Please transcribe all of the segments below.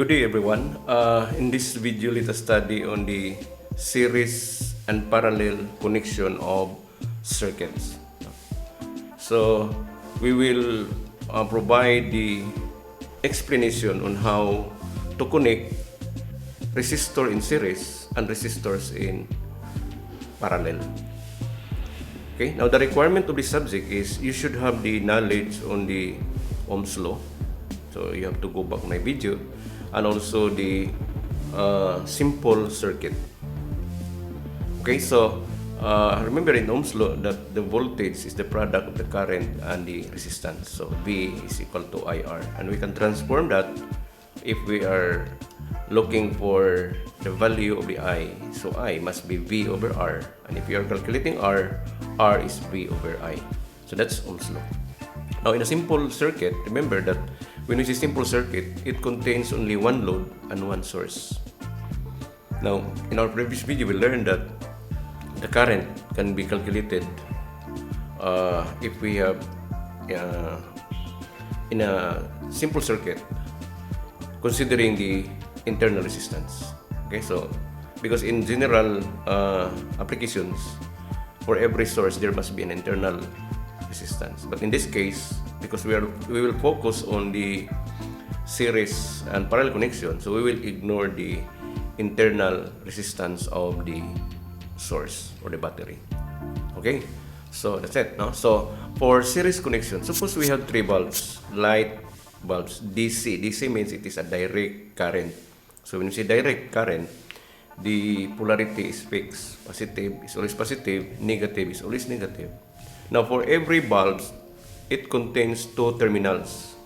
Good day everyone. In this video, let us study on the series and parallel connection of circuits. So we will provide the explanation on how to connect resistor in series and resistors in parallel. Okay. Now the requirement of this subject is you should have the knowledge on the Ohm's law. So you have to go back my video. And also the simple circuit. Okay, so remember in Ohm's law that the voltage is the product of the current and the resistance. So V is equal to IR, and we can transform that if we are looking for the value of the I. So I must be V over R, and if you are calculating R, R is V over I. So that's Ohm's law. Now in a simple circuit, remember that when we say simple circuit, it contains only one load and one source. Now, in our previous video, we learned that the current can be calculated if we have in a simple circuit, considering the internal resistance. Okay, so because in general applications, for every source there must be an internal resistance. But in this case, because we will focus on the series and parallel connection, so we will ignore the internal resistance of the source or the battery. Okay, so that's it. No? So for series connection, suppose we have three bulbs, light bulbs, DC. DC means it is a direct current. So when you say direct current, the polarity is fixed. Positive is always positive, negative is always negative. Now for every bulb, it contains two terminals.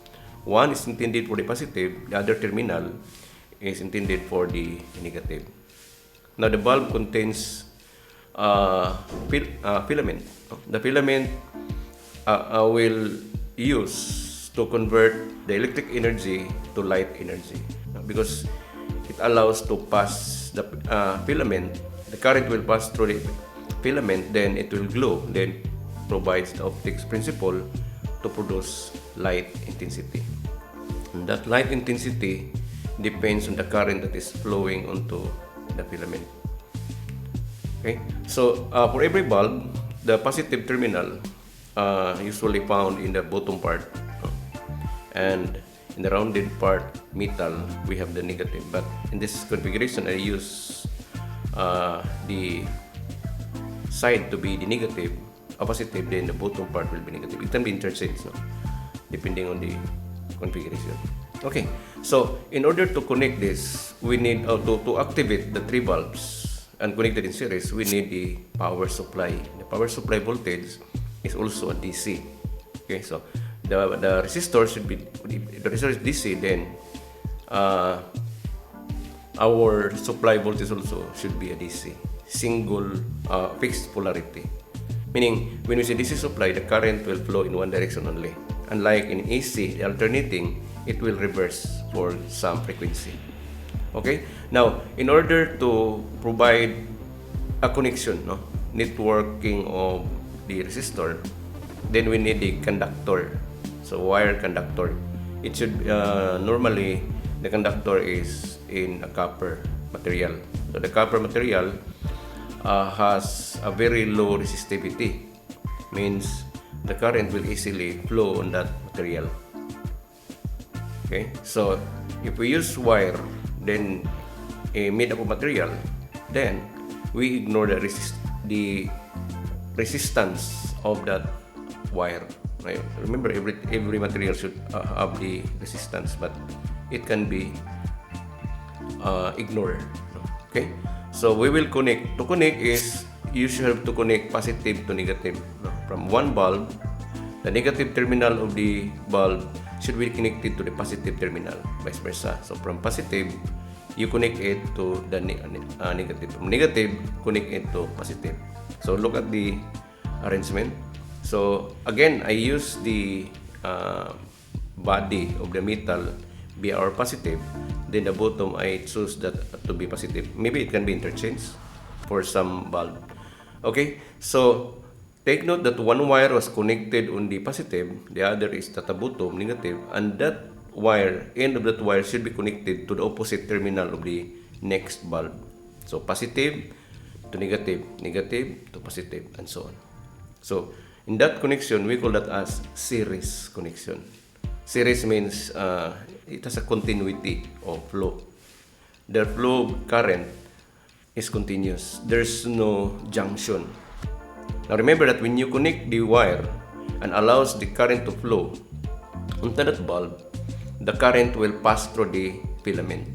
One is intended for the positive, the other terminal is intended for the negative. Now the bulb contains filament. The filament will use to convert the electric energy to light energy, because it allows to pass the filament. The current will pass through the filament, then it will glow, then provides the optics principle to produce light intensity. And that light intensity depends on the current that is flowing onto the filament. Okay, so for every bulb, the positive terminal usually found in the bottom part, and in the rounded part, metal, we have the negative. But in this configuration, I use the side to be the negative, positive, then the bottom part will be negative. It can be interchanged, no? Depending on the configuration. Okay, so in order to connect this, we need to activate the three bulbs and connect it in series, we need the power supply. The power supply voltage is also a DC. Okay, so the resistor should be, the resistor is DC, then our supply voltage also should be a DC, single fixed polarity. Meaning, when we say DC supply, the current will flow in one direction only. Unlike in AC, the alternating, it will reverse for some frequency. Okay? Now, in order to provide a connection, no, networking of the resistor, then we need the conductor. So, wire conductor. It should, normally, the conductor is in a copper material. So, the copper material has a very low resistivity, means the current will easily flow on that material. Okay, so if we use wire, then made up of material, then we ignore the resistance of that wire. Right? Remember, every material should have the resistance, but it can be ignored. Okay. So we will connect. To connect is, you should have to connect positive to negative. From one bulb, the negative terminal of the bulb should be connected to the positive terminal, vice versa. So from positive, you connect it to the negative. From negative, connect it to positive. So look at the arrangement. So again, I use the body of the metal be our positive, then the bottom I choose that to be positive. Maybe it can be interchanged for some bulb. Okay, so take note that one wire was connected on the positive, the other is at the bottom negative, and that wire, end of that wire should be connected to the opposite terminal of the next bulb. So positive to negative, negative to positive, and so on. So in that connection, we call that as series connection. Series means it has a continuity of flow. The flow of current is continuous. There's no junction. Now remember that when you connect the wire and allows the current to flow onto that bulb, the current will pass through the filament.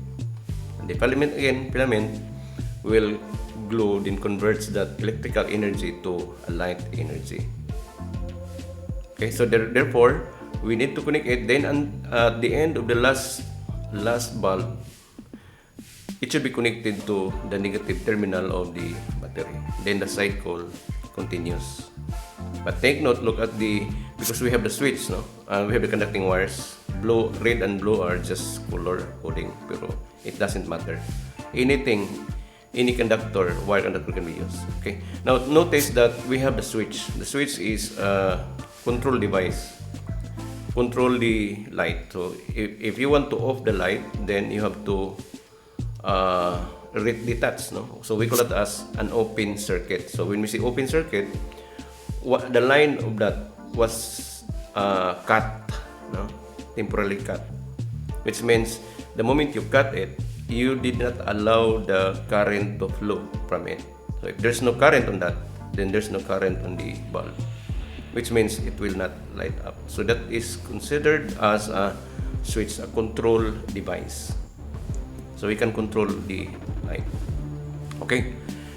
And the filament will glow, then converts that electrical energy to a light energy. Okay, so therefore, we need to connect it. Then at the end of the last bulb, it should be connected to the negative terminal of the battery. Then the cycle continues. But take note, look at because we have the switch, no? We have the conducting wires. Red and blue are just color coding, pero it doesn't matter. Any conductor, wire conductor can be used. Okay. Now notice that we have the switch. The switch is a control device. Control the light. So if you want to off the light, then you have to detach, no? So we call it as an open circuit. So when we say open circuit, the line of that was cut, no? Temporarily cut, which means the moment you cut it, you did not allow the current to flow from it. So if there's no current on that, then there's no current on the bulb, which means it will not light up. So that is considered as a switch, a control device. So we can control the light. Okay.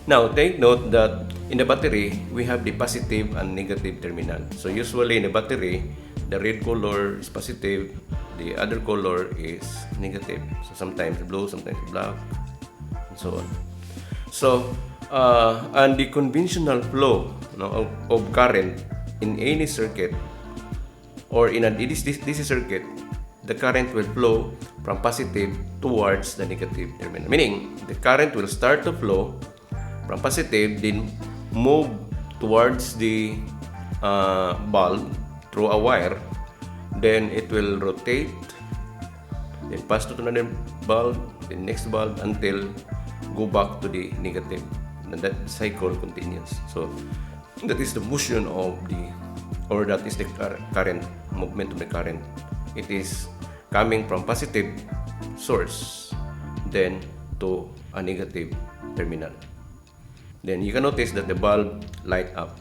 Now take note that in the battery, we have the positive and negative terminal. So usually in the battery, the red color is positive, the other color is negative. So sometimes blue, sometimes black, and so on. So, and the conventional flow, no, of current in any circuit or in a DC circuit, the current will flow from positive towards the negative terminal. Meaning, the current will start to flow from positive, then move towards the bulb through a wire, then it will rotate, then pass to another bulb, the next bulb, until go back to the negative, and that cycle continues. So that is the motion of that is the current, movement of the current. It is coming from positive source, then to a negative terminal. Then you can notice that the bulb light up,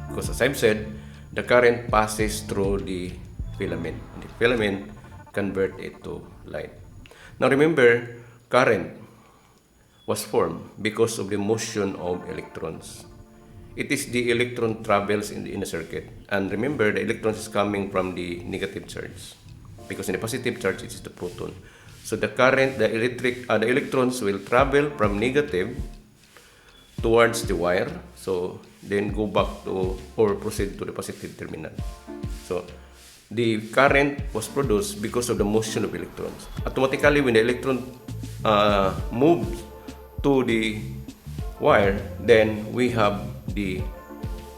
because as I've said, the current passes through the filament. The filament convert it to light. Now remember, current was formed because of the motion of electrons. It is the electron travels in the circuit. And remember, the electrons is coming from the negative charge, because in the positive charge it is the proton. So the current, the electrons will travel from negative towards the wire, so then go back to or proceed to the positive terminal. So the current was produced because of the motion of electrons. Automatically, when the electron moves to the wire, then we have the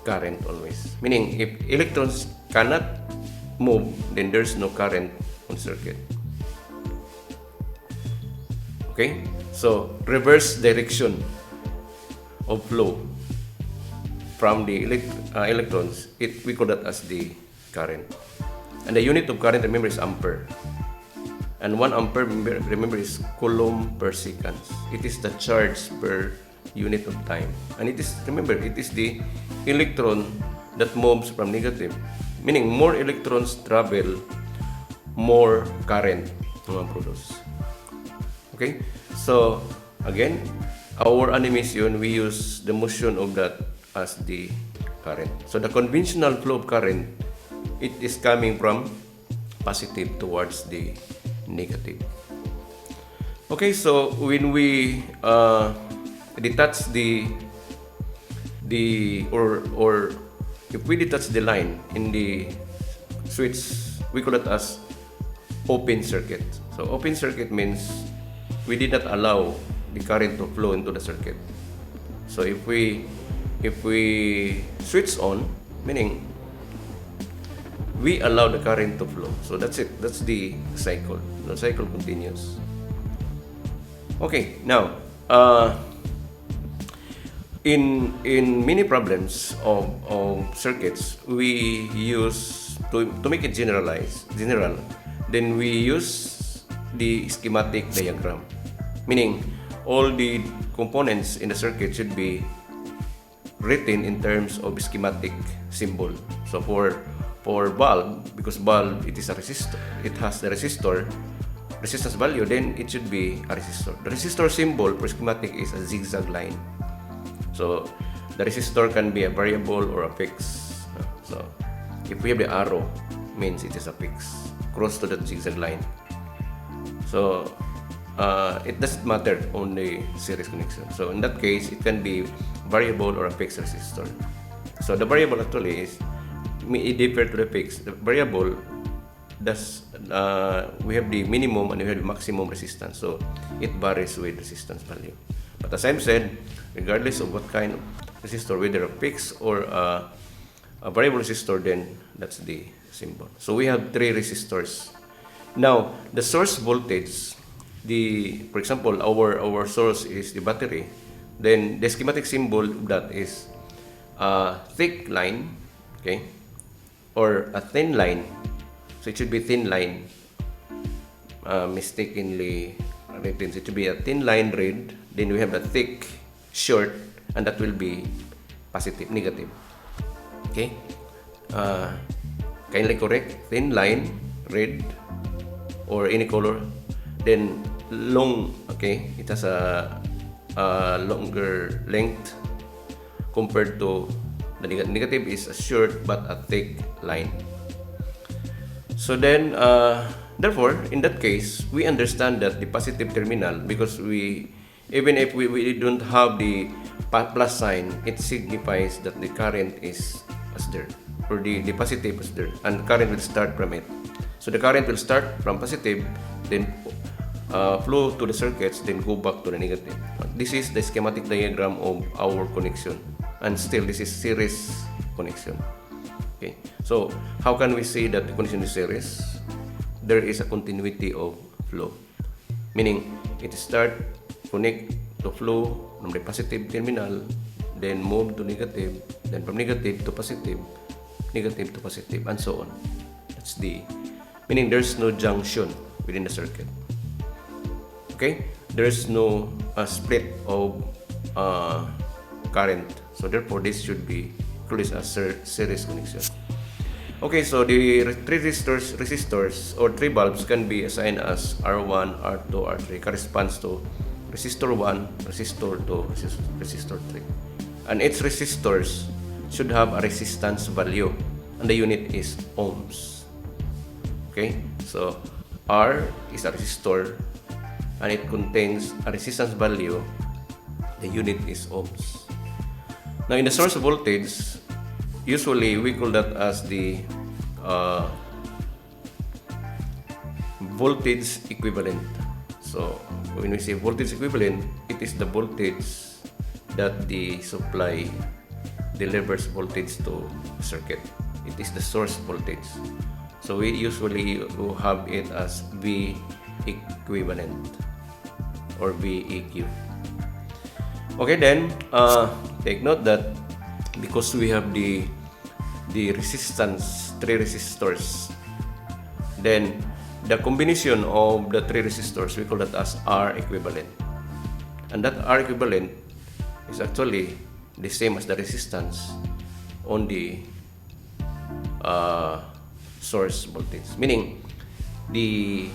current always. Meaning, if electrons cannot move, then there's no current on the circuit. Okay? So, reverse direction of flow from the electrons, we call that as the current. And the unit of current, remember, is ampere. And 1 ampere, remember, is coulomb per second. It is the charge per unit of time. And it is, remember, it is the electron that moves from negative. Meaning, more electrons travel, more current produce. Okay? So, again, our animation, we use the motion of that as the current. So the conventional flow of current, it is coming from positive towards the negative. Okay, so when we detach or if we detach the line in the switch, we call it as open circuit. So open circuit means we did not allow the current to flow into the circuit. So if we switch on, meaning we allow the current to flow. So that's it. That's the cycle. The cycle continues. Okay, now in many problems of circuits, we use to make it general. Then we use the schematic diagram, meaning all the components in the circuit should be written in terms of schematic symbol. So for bulb, because bulb it is a resistor, it has the resistance value, then it should be a resistor. The resistor symbol for schematic is a zigzag line. So the resistor can be a variable or a fixed. So if we have the arrow, means it is a fixed cross to that zigzag line. So it doesn't matter on the series connection. So in that case, it can be variable or a fixed resistor. So the variable actually is it differ to the fixed. The variable does we have the minimum and we have the maximum resistance. So it varies with resistance value. But as I've said, regardless of what kind of resistor, whether a fixed or a variable resistor, then that's the symbol. So we have three resistors. Now the source voltage, for example, our source is the battery. Then the schematic symbol of that is a thick line, okay, or a thin line. So it should be thin line. Mistakenly written. So it should be a thin line red. Then we have a thick short, and that will be positive, negative. Okay. Kindly correct. Thin line red or any color. Then long. Okay. It has a longer length compared to the negative is a short but a thick line. So then, therefore, in that case, we understand that the positive terminal, because even if we don't have the plus sign, it signifies that the current is there, or the positive is there, and current will start from it. So the current will start from positive, then flow to the circuits, then go back to the negative. This is the schematic diagram of our connection, and still this is series connection. Okay, so how can we say that the connection is series? There is a continuity of flow, meaning it start connect to flow from the positive terminal, then move to negative, then from negative to positive, negative to positive, and so on. That's the meaning. There's no junction within the circuit. Okay, there is no split of current. So therefore, this should be called as a series connection. Okay, so the three resistors or three bulbs can be assigned as R1, R2, R3, corresponds to resistor 1, resistor 2, resistor 3. And each resistors should have a resistance value, and the unit is ohms. Okay, so R is a resistor and it contains a resistance value, the unit is ohms. Now in the source voltage, usually we call that as the voltage equivalent. So when we say voltage equivalent, it is the voltage that the supply delivers voltage to circuit. It is the source voltage. So we usually have it as V equivalent or VEQ. Okay, then take note that because we have the resistance, three resistors, then the combination of the three resistors, we call that as R equivalent. And that R equivalent is actually the same as the resistance on the source voltage, meaning the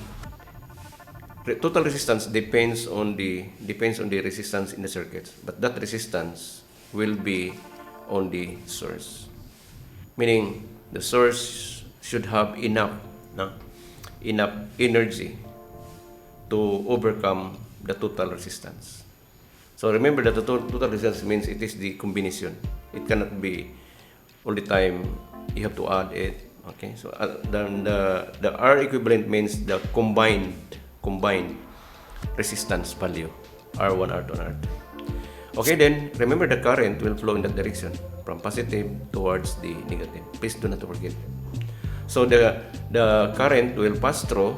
total resistance depends on the resistance in the circuit, but that resistance will be on the source, meaning the source should have enough energy to overcome the total resistance. So remember that the total resistance means it is the combination. It cannot be all the time you have to add it. Okay, so then the R equivalent means the combined resistance value, R1, R2, and R3. Okay, then remember the current will flow in that direction from positive towards the negative. Please do not forget. So the current will pass through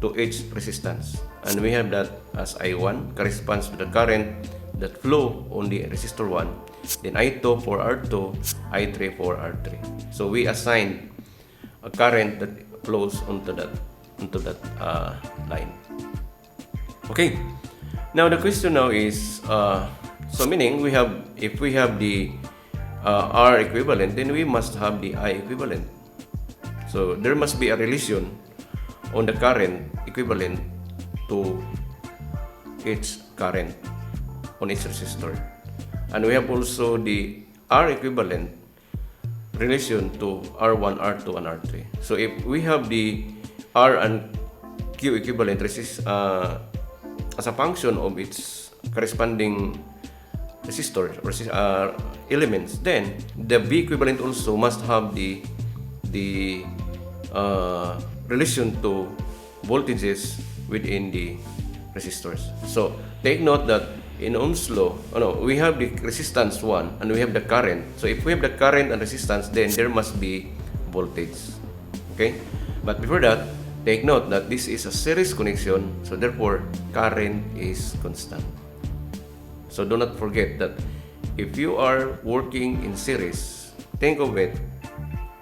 to each resistance, and we have that as I1 corresponds to the current that flow on the resistor 1, then I2 for R2, I3 for R3. So we assign a current that flows onto that line. Okay. Now the question now is, so meaning if we have the R equivalent, then we must have the I equivalent. So there must be a relation on the current equivalent to its current on each resistor. And we have also the R equivalent relation to R1, R2, and R3. So if we have the R and Q equivalent as a function of its corresponding resistor or elements, then the V equivalent also must have the relation to voltages within the resistors. So take note that in Ohm's law, we have the resistance 1 and we have the current. So if we have the current and resistance, then there must be voltage. Okay? But before that, take note that this is a series connection, so therefore current is constant. So do not forget that if you are working in series, think of it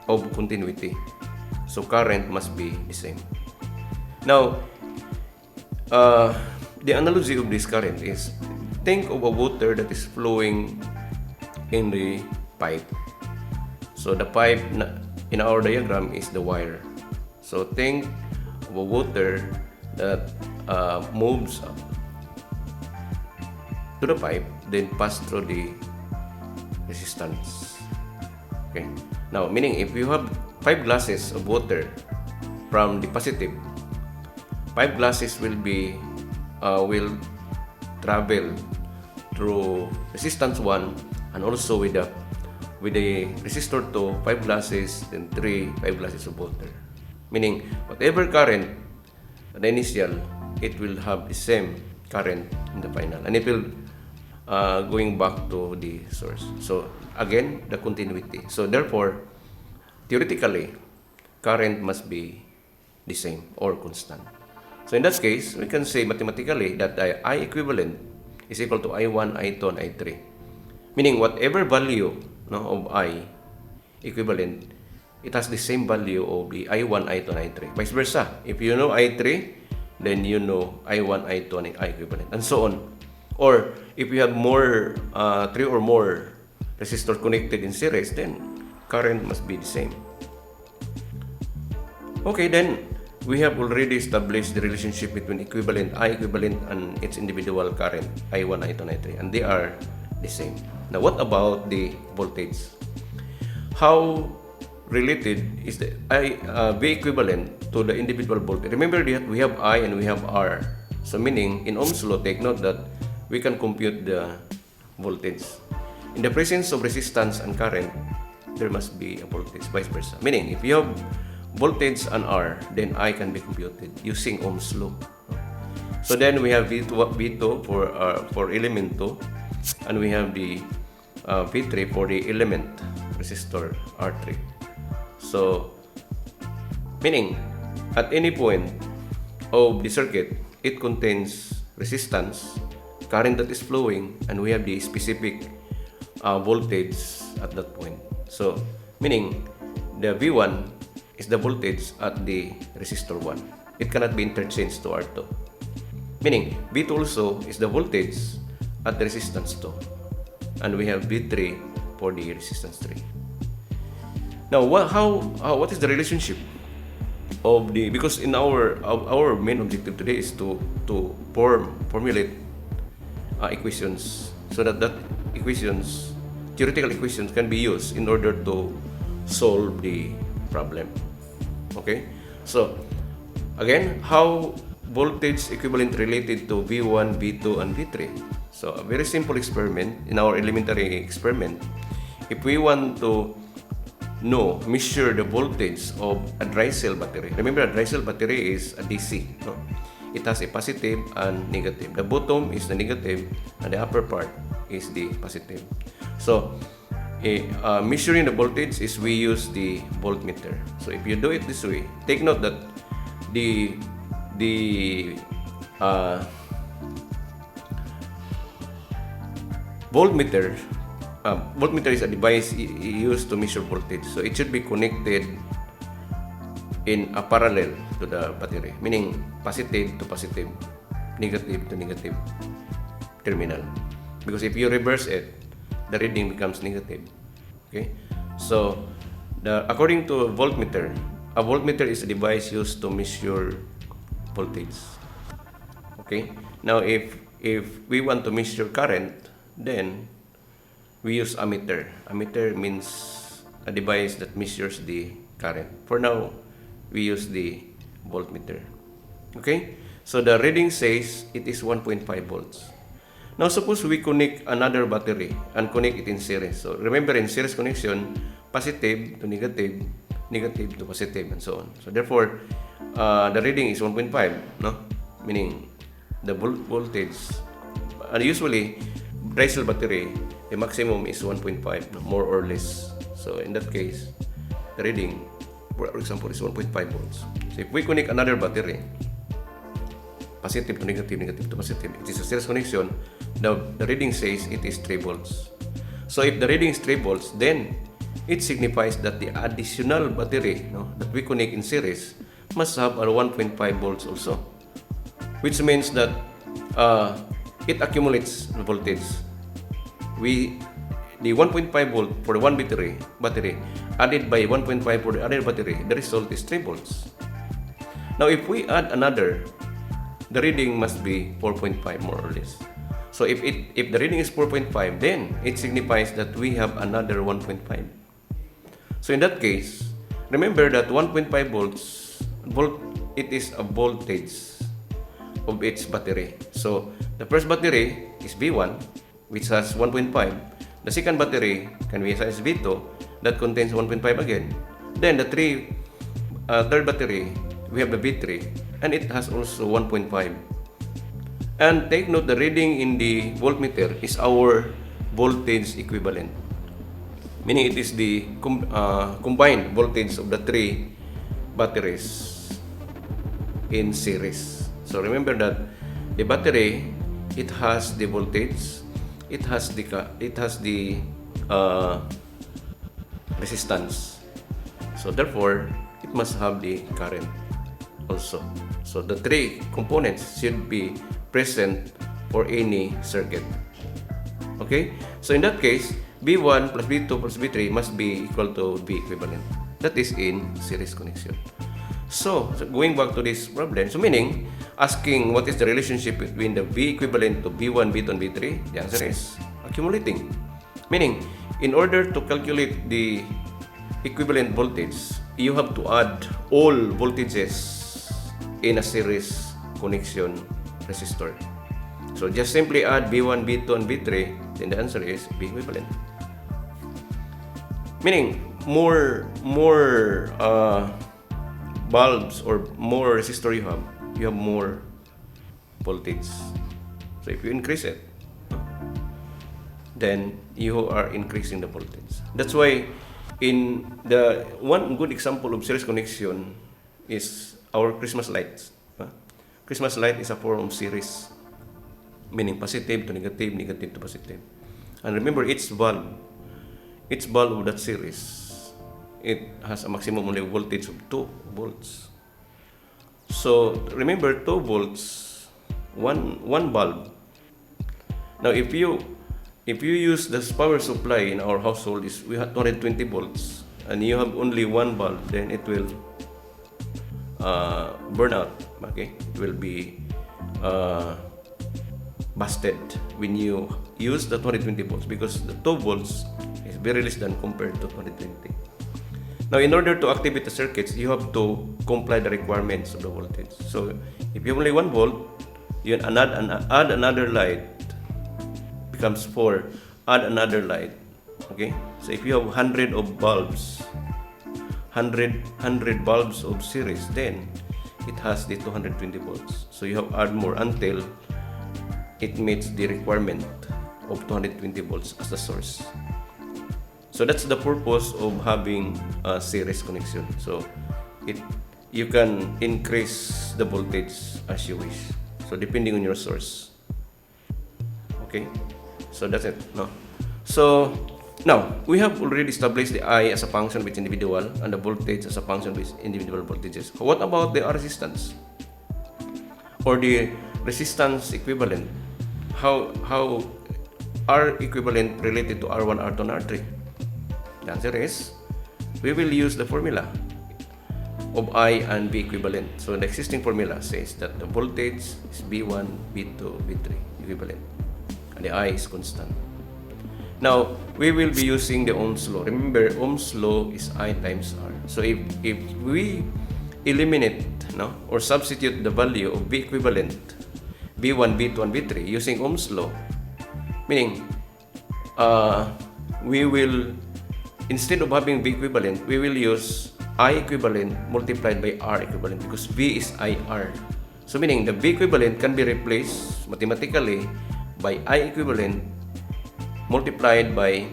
of continuity. So current must be the same. Now, the analogy of this current is, think of a water that is flowing in the pipe. So the pipe in our diagram is the wire. So think of a water that moves to the pipe, then pass through the resistance. Okay. Now, meaning if you have 5 glasses of water from the positive, 5 glasses will travel through resistance 1 and also with the resistor 2, 5 glasses, then 5 glasses of water. Meaning whatever current at the initial, it will have the same current in the final, and it will going back to the source. So again, the continuity. So therefore, theoretically, current must be the same or constant. So in that case, we can say mathematically that I equivalent is equal to I1, I2, and I3. Meaning whatever value of I equivalent, it has the same value of the I1, I2, and I3. Vice versa. If you know I3, then you know I1, I2, and I equivalent, and so on. Or if you have more 3 or more resistors connected in series, then current must be the same. Okay, then we have already established the relationship between equivalent, I equivalent, and its individual current, I1, I2, and I3, and they are the same. Now, what about the voltage? How related is the V equivalent to the individual voltage? Remember that we have I and we have R. So meaning, in Ohm's law, take note that we can compute the voltage. In the presence of resistance and current, there must be a voltage, vice versa. Meaning, if you have voltage and R, then I can be computed using Ohm's law. So then we have V2 for element 2, and we have the V3 for the element resistor R3. So, meaning, at any point of the circuit, it contains resistance, current that is flowing, and we have the specific voltage at that point. So, meaning, the V1 is the voltage at the resistor 1. It cannot be interchanged to R2. Meaning, V2 also is the voltage at the resistance 2. And we have V3 for the resistance 3. Now, what is the relationship of the, because in our main objective today is to formulate equations, so that equations, theoretical equations, can be used in order to solve the problem. Okay, so again, how voltage equivalent related to V1, V2, and V3? So a very simple experiment in our elementary experiment. If we want to measure the voltage of a dry cell battery. Remember, a dry cell battery is a DC. It has a positive and negative. The bottom is the negative and the upper part is the positive. So, measuring the voltage is we use the voltmeter. So if you do it this way, take note that the voltmeter is a device used to measure voltage. So it should be connected in a parallel to the battery, meaning positive to positive, negative to negative terminal. Because if you reverse it, the reading becomes negative. Okay, so according to a voltmeter is a device used to measure voltage. Okay, now if we want to measure current, then we use ammeter. Ammeter means a device that measures the current. For now, we use the voltmeter. Okay, so the reading says it is 1.5 volts. Now suppose we connect another battery and connect it in series. So remember, in series connection, positive to negative, negative to positive, and so on. So therefore, the reading is 1.5, no? Meaning the voltage. And usually, dry cell battery, the maximum is 1.5, no? More or less. So in that case, the reading, for example, is 1.5 volts. So if we connect another battery, positive to negative, negative to positive, it is a series connection. The reading says it is 3 volts. So if the reading is 3 volts, then it signifies that the additional battery, no, that we connect in series must have a 1.5 volts also, which means that it accumulates the voltage. The 1.5 volt for the one battery added by 1.5 for the other battery, the result is 3 volts. Now if we add another, the reading must be 4.5 more or less. So if the reading is 4.5, then it signifies that we have another 1.5. So in that case, remember that 1.5 volts, it is a voltage of its battery. So the first battery is V1, which has 1.5. The second battery can be as V2, that contains 1.5 again. Then the third battery, we have the V3, and it has also 1.5. And take note, the reading in the voltmeter is our voltage equivalent, meaning it is the combined voltage of the 3 batteries in series. So remember that the battery, it has the voltage, it has the resistance. So therefore, it must have the current also. So the 3 components should be present for any circuit. Okay? So in that case, V1 plus V2 plus V3 must be equal to V equivalent. That is in series connection. So going back to this problem, so meaning asking what is the relationship between the V equivalent to V1, V2, and V3, the answer is accumulating. Meaning, in order to calculate the equivalent voltage, you have to add all voltages in a series connection resistor. So just simply add V1, V2, and V3, then the answer is V equivalent. Meaning, more bulbs or more resistor you have more voltage. So if you increase it, then you are increasing the voltage. That's why in the one good example of series connection is our Christmas lights. Christmas light is a form of series, meaning positive to negative, negative to positive. And remember, each bulb of that series, it has a maximum only voltage of 2 volts. So remember, 2 volts, one bulb. Now if you use this power supply in our household, we have 220 volts, and you have only one bulb, then it will burn out. Okay, it will be busted when you use the 220 volts, because the 2 volts is very less than compared to 220. Now, in order to activate the circuits, you have to comply the requirements of the voltage. So, if you have only 1 volt, you add another light, becomes 4. Add another light. Okay. So, if you have 100 of bulbs, 100 bulbs of series, then it has the 220 volts. So you have add more until it meets the requirement of 220 volts as the source. So that's the purpose of having a series connection. So you can increase the voltage as you wish. So depending on your source. Okay, so that's it. No. So now we have already established the I as a function with individual and the voltage as a function with individual voltages. What about the R resistance or the resistance equivalent? How R equivalent related to R1, R2, and R3? The answer is we will use the formula of I and V equivalent. So the existing formula says that the voltage is V1, V2, V3 equivalent, and the I is constant. Now we will be using the Ohm's law. Remember, Ohm's law is I times R. So if we eliminate or substitute the value of V equivalent, V1, V2, and V3 using Ohm's law, meaning we will, instead of having V equivalent, we will use I equivalent multiplied by R equivalent because V is IR. So meaning the V equivalent can be replaced mathematically by I equivalent multiplied by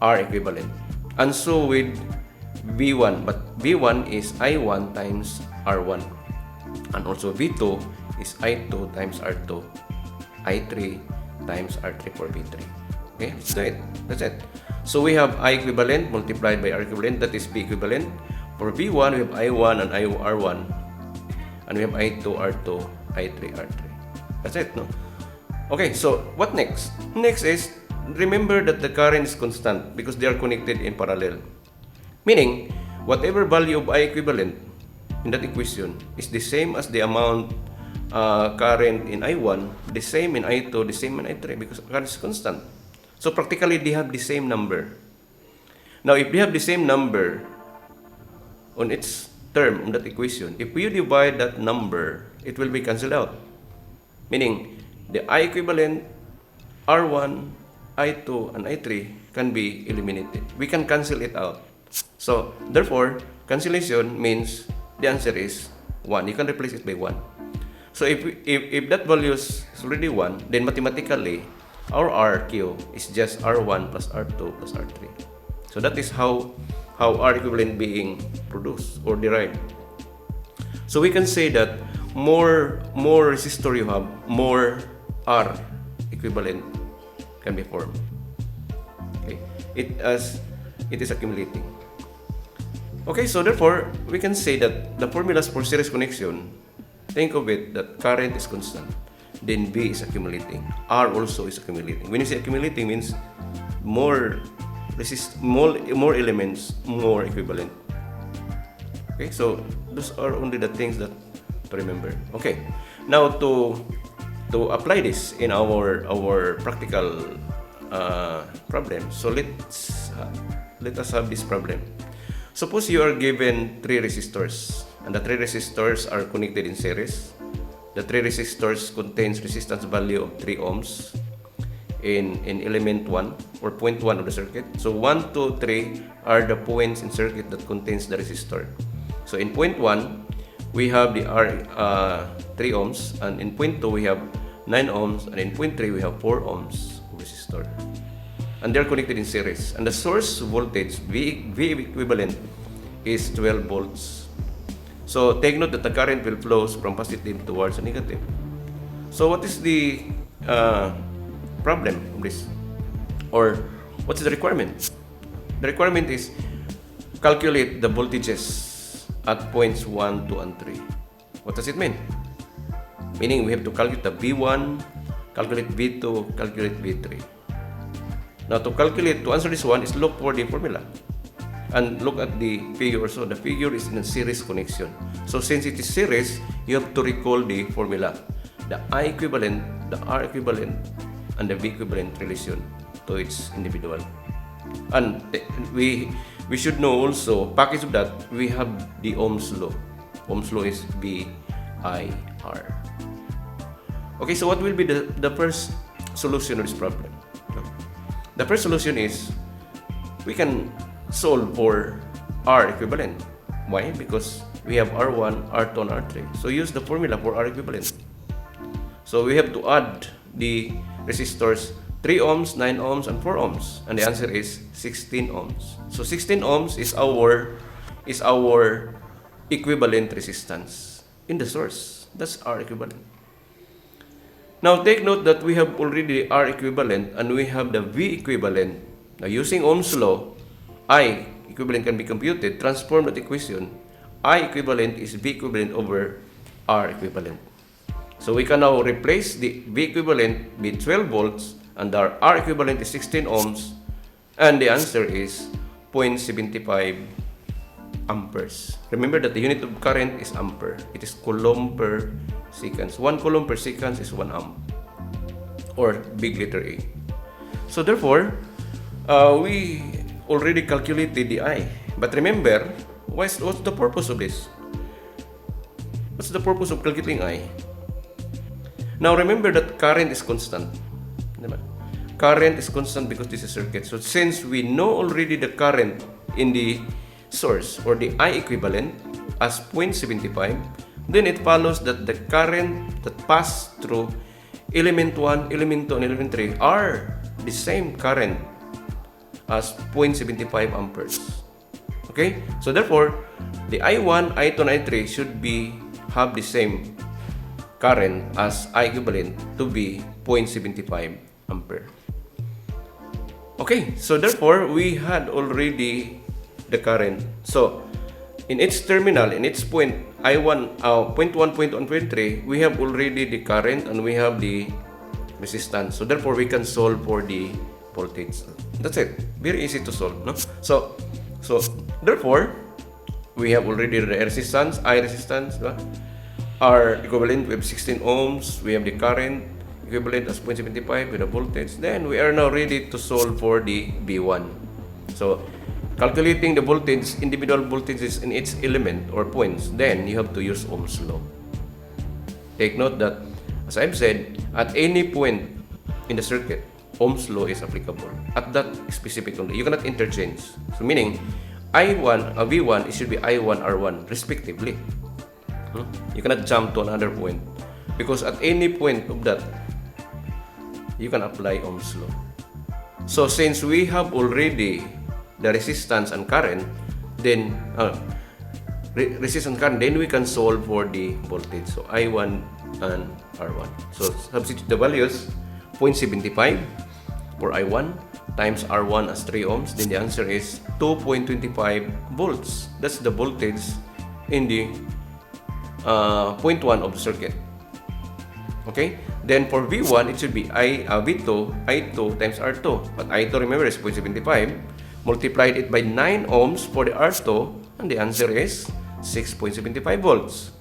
R equivalent. And so with V1, but V1 is I1 times R1. And also V2 is I2 times R2. I3 times R3 for V3. Okay, let's do it. That's it. So we have I equivalent multiplied by R equivalent, that is V equivalent. For V1, we have I1 and R1. And we have I2, R2, I3, R3. That's it, no? Okay, so what next? Next is, remember that the current is constant because they are connected in parallel. Meaning, whatever value of I equivalent in that equation is the same as the amount current in I1, the same in I2, the same in I3 because current is constant. So practically, they have the same number. Now, if they have the same number on its term on that equation, if you divide that number, it will be cancelled out. Meaning, the I equivalent, R1, I2, and I3 can be eliminated. We can cancel it out. So, therefore, cancellation means the answer is 1. You can replace it by 1. So, if that value is already 1, then mathematically, our RQ is just R1 plus R2 plus R3. So, that is how R equivalent being produced or derived. So, we can say that more resistor you have, more R equivalent can be formed. Okay, it is accumulating. Okay, so therefore we can say that the formulas for series connection, think of it that current is constant, then V is accumulating, R also is accumulating. When you say accumulating, means more elements, more equivalent. Okay, so those are only the things that to remember. Okay, now to apply this in our practical problem. So let us have this problem. Suppose you are given 3 resistors, and the 3 resistors are connected in series. The 3 resistors contains resistance value of 3 ohms in element 1 or point 1 of the circuit. So 1, 2, 3 are the points in circuit that contains the resistor. So in point 1, we have the 3 ohms, and in point 2 we have 9 ohms, and in point 3 we have 4 ohms of resistor. And they're connected in series. And the source voltage, V equivalent, is 12 volts. So take note that the current will flow from positive towards a negative. So what is the problem of this? Or what's the requirement? The requirement is calculate the voltages at points 1, 2, and 3. What does it mean? Meaning we have to calculate the V1, calculate V2, calculate V3. Now to answer this one is look for the formula and look at the figure. So the figure is in a series connection. So since it is series, you have to recall the formula. The I equivalent, the R equivalent, and the V equivalent relation to its individual. And we should know also, package of that, we have the Ohm's law. Ohm's law is VIR. Okay, so what will be the first solution of this problem? The first solution is we can solve for R equivalent. Why? Because we have R1, R2, and R3. So use the formula for R equivalent. So we have to add the resistors 3 ohms, 9 ohms, and 4 ohms. And the answer is 16 ohms. So 16 ohms is our equivalent resistance in the source. That's R equivalent. Now take note that we have already R equivalent and we have the V equivalent. Now using Ohm's law, I equivalent can be computed, transform that equation. I equivalent is V equivalent over R equivalent. So we can now replace the V equivalent with 12 volts and our R equivalent is 16 ohms and the answer is 0.75 amperes. Remember that the unit of current is ampere. It is coulomb per second. 1 coulomb per second is 1 amp or big letter A. So therefore, we already calculated the I. But remember, what's the purpose of this? What's the purpose of calculating I? Now remember that current is constant. Current is constant because this is circuit. So since we know already the current in the source or the I equivalent as 0.75, then it follows that the current that pass through element 1, element 2, and element 3 are the same current as 0.75 amperes. Okay? So therefore, the I1, I2, and I3 should have the same current as I equivalent to be 0.75 ampere. Okay, so therefore, we had already the current. So, in each terminal, in each point, I1, point 1, point 1, point 3, we have already the current and we have the resistance. So, therefore, we can solve for the voltage. That's it. Very easy to solve, no? So therefore, we have already the resistance, I resistance, no? R equivalent, we have 16 ohms, we have the current equivalent as 0.75 with the voltage. Then we are now ready to solve for the V1. So calculating the voltage, individual voltages in each element or points, then you have to use Ohm's law. Take note that, as I've said, at any point in the circuit, Ohm's law is applicable at that specific only. You cannot interchange. So meaning, I1, V1, it should be I1, R1 respectively. You cannot jump to another point because at any point of that, you can apply Ohm's law. So since we have already the resistance and current, then resistance current, then we can solve for the voltage. So I1 and R1. So substitute the values 0.75 for I1 times R1 as 3 ohms. Then the answer is 2.25 volts. That's the voltage in the point 1 of the circuit. Okay, then for V1 it should be V2 I2 times R2, but I2 remember is 0.75, multiplied it by 9 ohms for the R2 and the answer is 6.75 volts.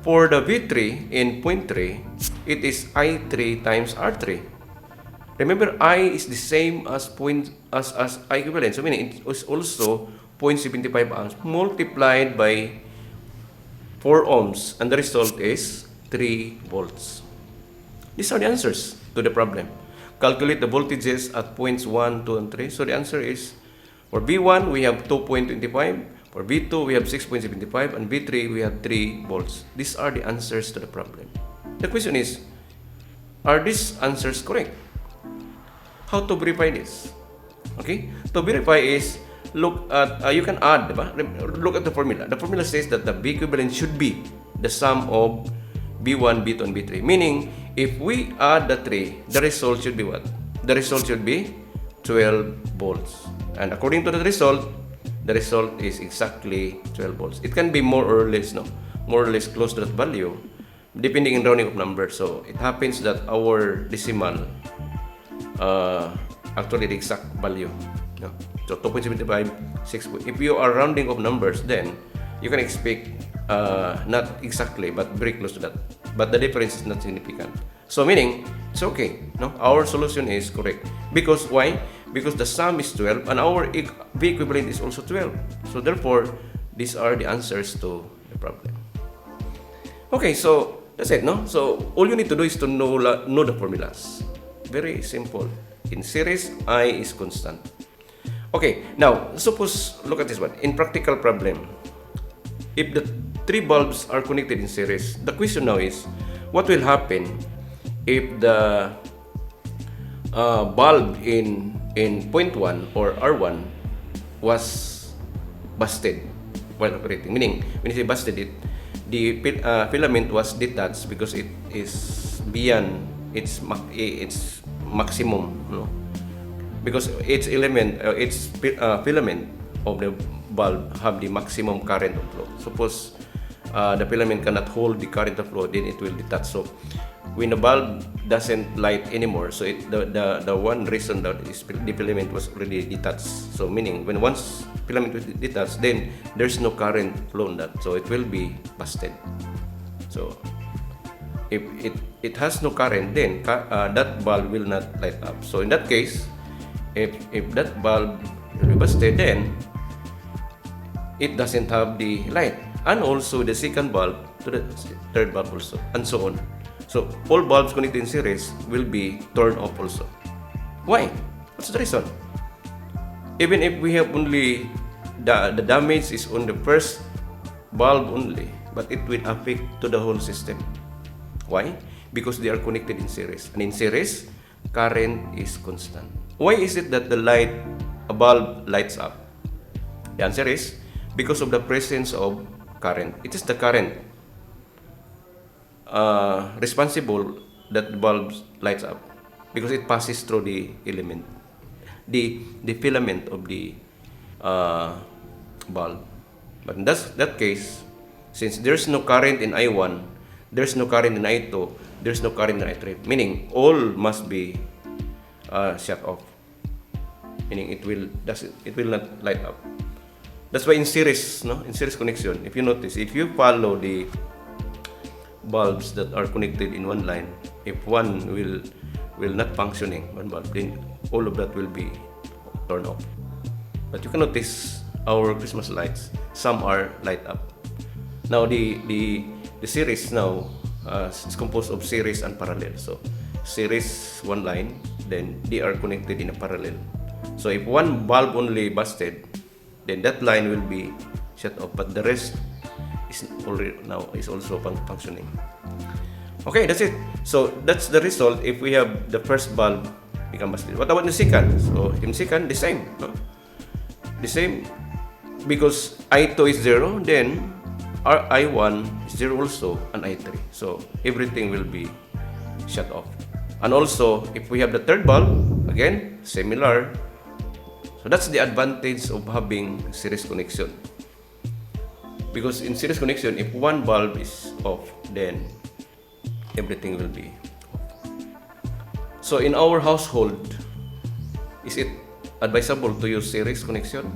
For the V3 in point 3, it is I3 times R3. Remember, I is the same as I equivalent, so meaning it is also 0.75 amps multiplied by 4 ohms and the result is 3 volts. These are the answers to the problem. Calculate the voltages at points 1, 2, and 3. So the answer is, for V1, we have 2.25. For V2, we have 6.75. And V3, we have 3 volts. These are the answers to the problem. The question is, are these answers correct? How to verify this? Okay? To verify is, look at, you can add, look at the formula. The formula says that the V equivalent should be the sum of B1, B2, and B3. Meaning, if we add the 3, the result should be what? The result should be 12 volts. And according to the result is exactly 12 volts. It can be more or less, no? More or less close to that value, depending on rounding of numbers. So, it happens that our decimal, actually the exact value. No? So, 2.75, 6. If you are rounding of numbers, then you can expect not exactly, but very close to that. But the difference is not significant. So meaning, it's okay. No, our solution is correct. Because why? Because the sum is 12 and our V equivalent is also 12. So therefore, these are the answers to the problem. Okay, so that's it, no? So all you need to do is to know the formulas. Very simple. In series, I is constant. Okay, now suppose, look at this one. In practical problem, if the 3 bulbs are connected in series, the question now is, what will happen if the bulb in point 1 or R1 was busted while operating. Meaning, when you say busted, the filament was detached because it is beyond its maximum, because its filament of the bulb have the maximum current of flow. Suppose the filament cannot hold the current of flow, then it will detach. So when the bulb doesn't light anymore, so the one reason that is the filament was already detached. So meaning when once filament was detached, then there's no current flow in that, so it will be busted. So if it has no current, then that bulb will not light up. So in that case, if that bulb will be busted, then it doesn't have the light, and also the second bulb to the third bulb also, and so on. So all bulbs connected in series will be turned off also. Why? What's the reason? Even if we have only the damage is on the first bulb only, but it will affect to the whole system. Why? Because they are connected in series, and in series, current is constant. Why is it that a bulb lights up? The answer is because of the presence of current. It is the current responsible that the bulb lights up, because it passes through the element, the filament of the bulb. But in that case, since there's no current in I1, there's no current in I2, there's no current in I3, meaning all must be shut off. Meaning it will not light up. That's why in series connection, if you notice, if you follow the bulbs that are connected in one line, if one will not functioning, one bulb, then all of that will be turned off. But you can notice our Christmas lights, some are light up. Now the series now is composed of series and parallel. So series one line, then they are connected in a parallel. So if one bulb only busted, then that line will be shut off, but the rest is also functioning. Okay, that's it. So that's the result if we have the first bulb become busted. What about the second? So in second, the same. No? The same, because I2 is 0, then I1 is 0 also, and I3. So everything will be shut off. And also, if we have the third bulb, again, similar. So that's the advantage of having series connection. Because in series connection, if one bulb is off, then everything will be off. So in our household, is it advisable to use series connection?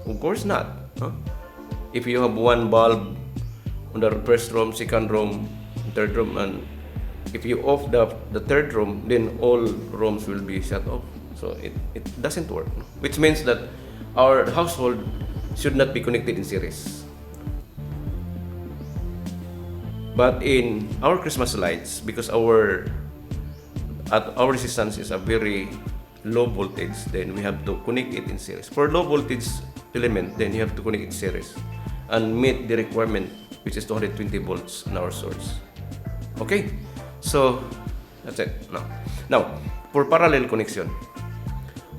Of course not. Huh? If you have one bulb on the first room, second room, third room, and if you off the third room, then all rooms will be shut off. So it doesn't work. Which means that our household should not be connected in series. But in our Christmas lights, because our resistance is a very low voltage, then we have to connect it in series. For low voltage element, then you have to connect it in series and meet the requirement, which is 220 volts in our source. Okay, so that's it. Now for parallel connection.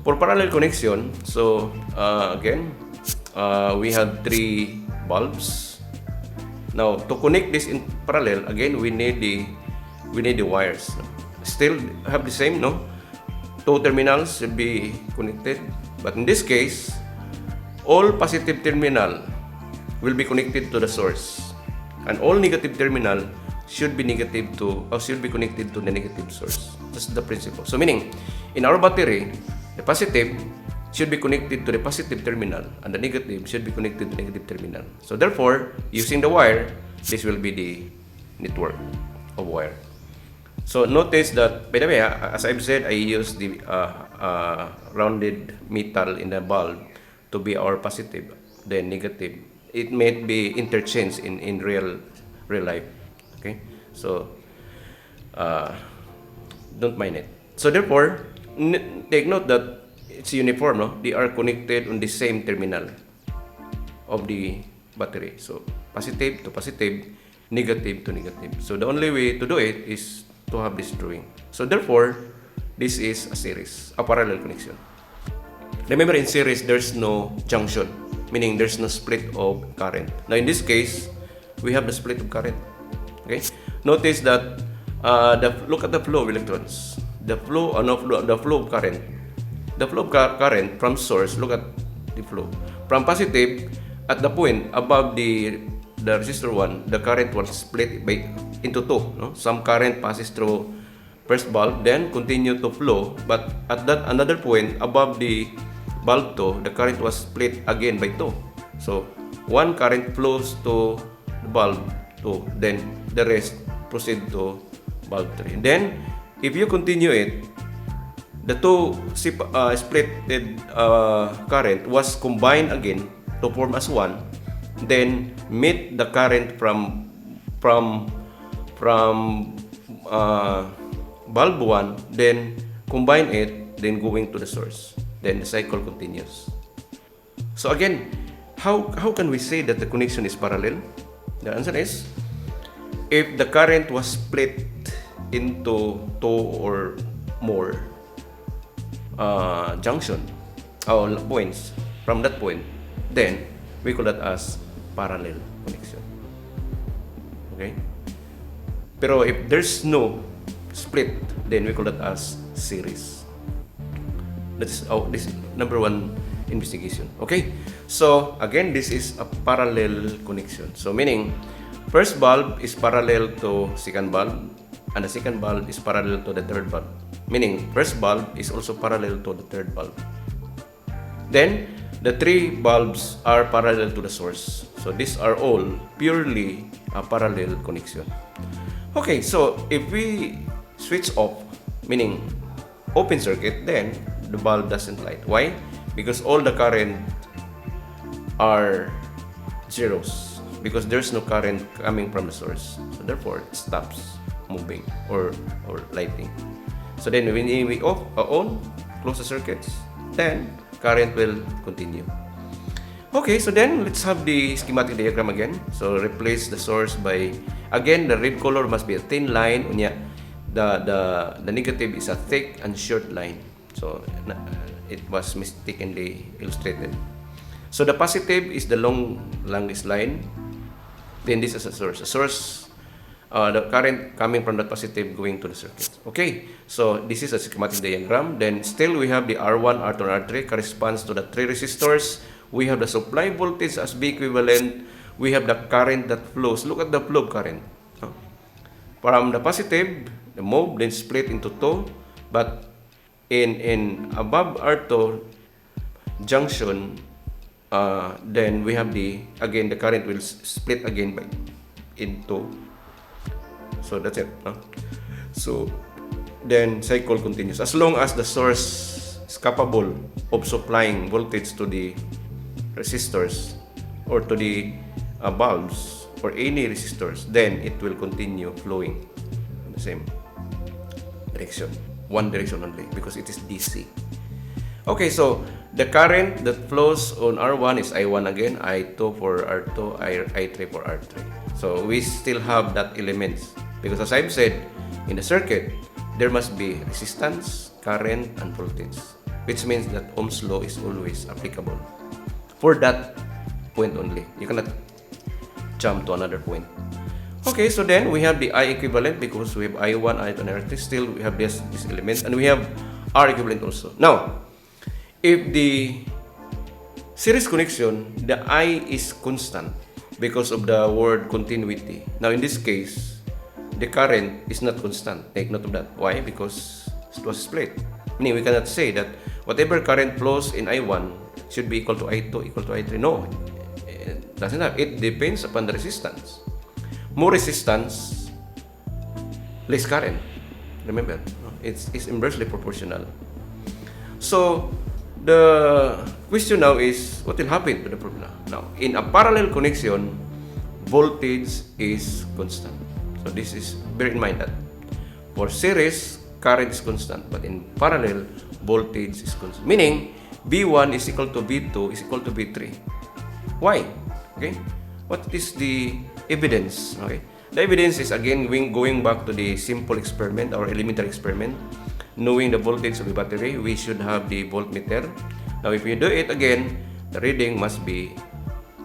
For parallel connection, so again, we have 3 bulbs. Now to connect this in parallel, again we need the wires. Still have the same, no? 2 terminals should be connected, but in this case, all positive terminal will be connected to the source, and all negative terminal should be connected to the negative source. That's the principle. So meaning, in our battery, the positive should be connected to the positive terminal, and the negative should be connected to the negative terminal. So therefore, using the wire, this will be the network of wire. So notice that, by the way, as I've said, I use the rounded metal in the bulb to be our positive, then negative. It may be interchanged in real life. Okay, so don't mind it. So therefore, take note that it's uniform, no? They are connected on the same terminal of the battery. So positive to positive, negative to negative. So the only way to do it is to have this drawing. So therefore, this is a series, a parallel connection. Remember, in series, there's no junction, meaning there's no split of current. Now, in this case, we have the split of current. Okay. Notice that look at the flow of electrons. The flow of current. The flow of current from source. Look at the flow from positive at the point above the resistor 1. The current was split into two. No? Some current passes through first bulb, then continue to flow. But at that another point above the bulb 2, the current was split again by 2. So one current flows to the bulb 2, then the rest proceed to bulb 3. Then if you continue it, the two splitted current was combined again to form as one, then meet the current from bulb 1, then combine it, then going to the source. Then the cycle continues. So again, how can we say that the connection is parallel? The answer is, if the current was split into two or more junction or points from that point, then we call that as parallel connection. Okay? Pero if there's no split, then we call that as series. That's this is number one investigation. Okay? So again, this is a parallel connection. So meaning, first bulb is parallel to second bulb, and the second bulb is parallel to the third bulb. Meaning, first bulb is also parallel to the third bulb. Then, the three bulbs are parallel to the source. So, these are all purely a parallel connection. Okay, so if we switch off, meaning open circuit, then the bulb doesn't light. Why? Because all the current are zeros. Because there's no current coming from the source. So, therefore, it stops moving or lighting. So then when we on, close the circuits, then current will continue. Okay, so then let's have the schematic diagram again. So replace the source by, again, the red color must be a thin line. The negative is a thick and short line. So it was mistakenly illustrated. So the positive is the longest line. Then this is a source. A source, the current coming from the positive going to the circuit. Okay, so this is a schematic diagram. Then still we have the R1, R2, and R3 corresponds to the three resistors. We have the supply voltage as B equivalent. We have the current that flows. Look at the flow of current. From the positive, the move then split into two. But in above R2 junction, then we have the current will split again into. So that's it. So then cycle continues as long as the source is capable of supplying voltage to the resistors or to the bulbs or any resistors. Then it will continue flowing in the same direction, one direction only, because it is DC. Okay, so the current that flows on R1 is I1 again, I2 for R2, I3 for R3. So we still have that elements. Because as I've said, in the circuit, there must be resistance, current, and voltage. Which means that Ohm's law is always applicable for that point only. You cannot jump to another point. Okay, so then we have the I equivalent because we have I1, I2, and R3. Still, we have these elements. And we have R equivalent also. Now, if the series connection, the I is constant because of the word continuity. Now, in this case, the current is not constant. Take note of that. Why? Because it was split. Meaning, we cannot say that whatever current flows in I1 should be equal to I2, equal to I3. No, it doesn't have. It depends upon the resistance. More resistance, less current. Remember, it's inversely proportional. So, the question now is, what will happen to the formula? Now, in a parallel connection, voltage is constant. So this is, bear in mind that for series, current is constant, but in parallel, voltage is constant. Meaning, V1 is equal to V2 is equal to V3. Why? Okay? What is the evidence? Okay? The evidence is again going back to the simple experiment or elementary experiment. knowing the voltage of the battery, we should have the voltmeter. Now, if you do it again, the reading must be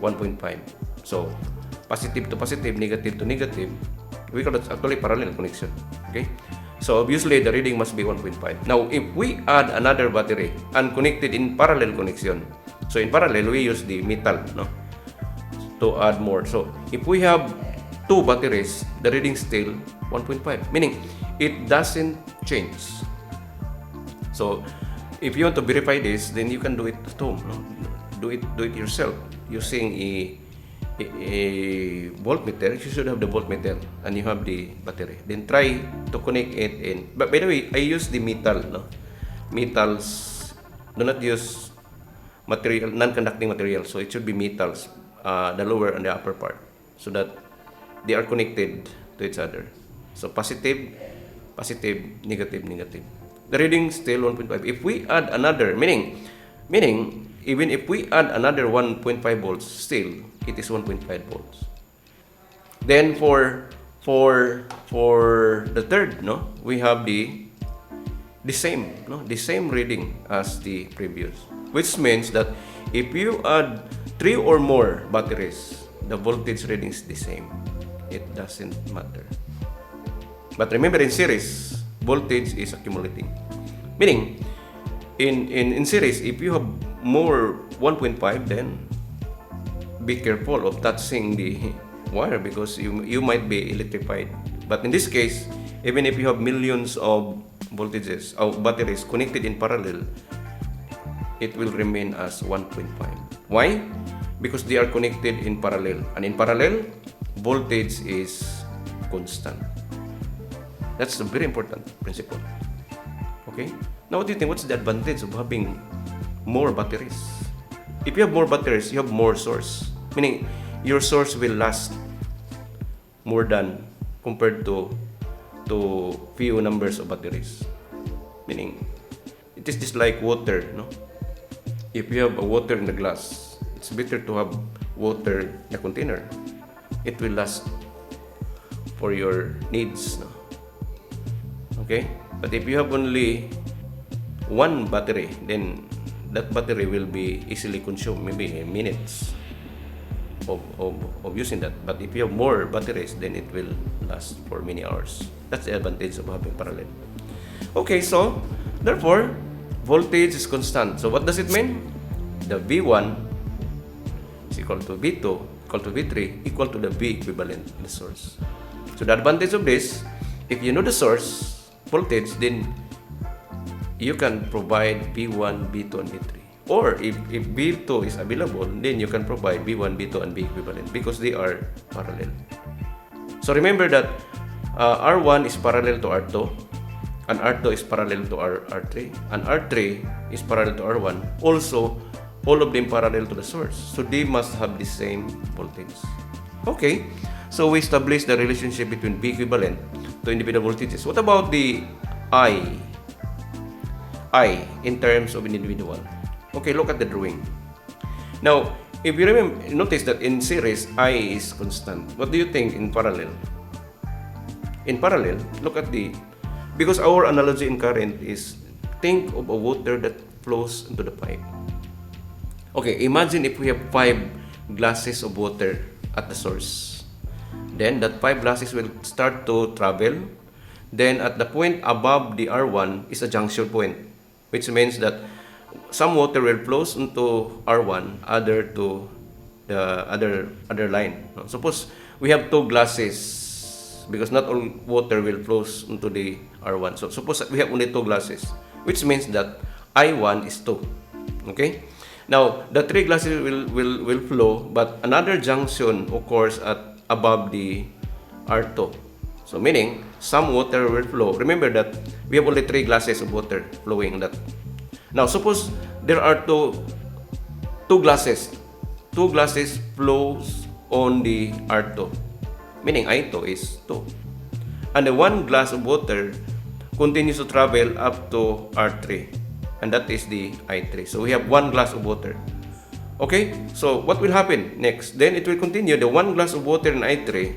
1.5. So, positive to positive, negative to negative, we call it actually parallel connection. Okay? So, obviously, the reading must be 1.5. Now, if we add another battery and connected in parallel connection, so in parallel, we use the metal, no, to add more. So, if we have two batteries, the reading still 1.5, meaning it doesn't change. So, if you want to verify this, then you can do it at home. No? Do it yourself using a voltmeter. You should have the voltmeter and you have the battery. Then try to connect it in. But by the way, I use the metal. No? Metals. Do not use material, non-conducting material. So it should be metals, the lower and the upper part, so that they are connected to each other. So positive, positive, negative, negative. The reading still 1.5. If we add another, meaning even if we add another 1.5 volts, still it is 1.5 volts. Then for the third, no, we have the same reading as the previous, which means that if you add 3 or more batteries, the voltage reading is the same. It doesn't matter. But remember, in series, voltage is accumulating. Meaning, in series, if you have more 1.5, then be careful of touching the wire because you might be electrified. But in this case, even if you have millions of voltages of batteries connected in parallel, it will remain as 1.5. Why? Because they are connected in parallel, and in parallel, voltage is constant. That's a very important principle. Okay? Now, what do you think? What's the advantage of having more batteries? If you have more batteries, you have more source. Meaning, your source will last more than compared to few numbers of batteries. Meaning, it is just like water, no? If you have a water in the glass, it's better to have water in a container. It will last for your needs, no? Okay? But if you have only one battery, then that battery will be easily consumed, maybe in minutes of using that. But if you have more batteries, then it will last for many hours. That's the advantage of having parallel. Okay, so therefore, voltage is constant. So what does it mean? The V1 is equal to V2 equal to V3 equal to the V equivalent in the source. So the advantage of this, if you know the source voltage, then you can provide V1, V2, and V3. Or if V2 is available, then you can provide V1, V2, and V equivalent because they are parallel. So remember that R1 is parallel to R2, and R2 is parallel to R3, and R3 is parallel to R1. Also, all of them parallel to the source. So they must have the same voltage. Okay, so we established the relationship between V equivalent to individual voltages. What about the I in terms of an individual? Okay, look at the drawing. Now, if you notice that in series, I is constant. What do you think in parallel? In parallel, look at because our analogy in current is, think of a water that flows into the pipe. Okay, imagine if we have 5 glasses of water at the source. Then that 5 glasses will start to travel. Then at the point above the R1 is a junction point, which means that some water will flow into R1, other to the other line. Suppose we have 2 glasses, because not all water will flow into the R1. So suppose we have only 2 glasses, which means that I1 is 2. Okay? Now, the 3 glasses will flow, but another junction occurs at above the R2. So meaning, some water will flow. Remember that we have only 3 glasses of water flowing that. Now, suppose there are two glasses. 2 glasses flows on the R2, meaning I2 is 2. And the 1 glass of water continues to travel up to R3, and that is the I3. So we have 1 glass of water. Okay, so what will happen next? Then it will continue. The 1 glass of water in I3